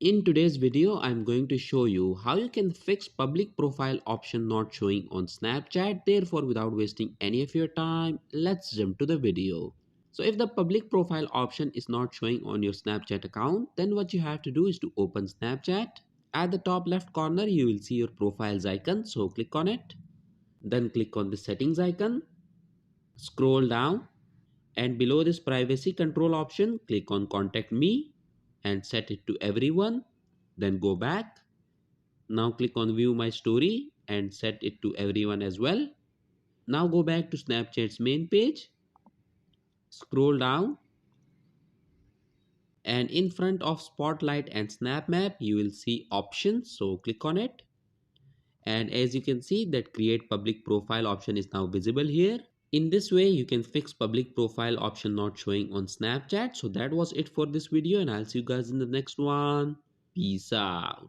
In today's video, I'm going to show you how you can fix public profile option not showing on Snapchat. Therefore, without wasting any of your time, let's jump to the video. So if the public profile option is not showing on your Snapchat account, then what you have to do is to open Snapchat. At the top left corner, you will see your profiles icon. So click on it. Then click on the settings icon. Scroll down and below this privacy control option, click on contact me and set it to everyone. Then go back. Now click on view my story and set it to everyone as well. Now go back to Snapchat's main page. Scroll down and in front of Spotlight and Snap Map you will see options. So click on it. And as you can see that create public profile option is now visible here. In this way you can fix public profile option not showing on Snapchat. So that was it for this video and I'll see you guys in the next one. Peace out.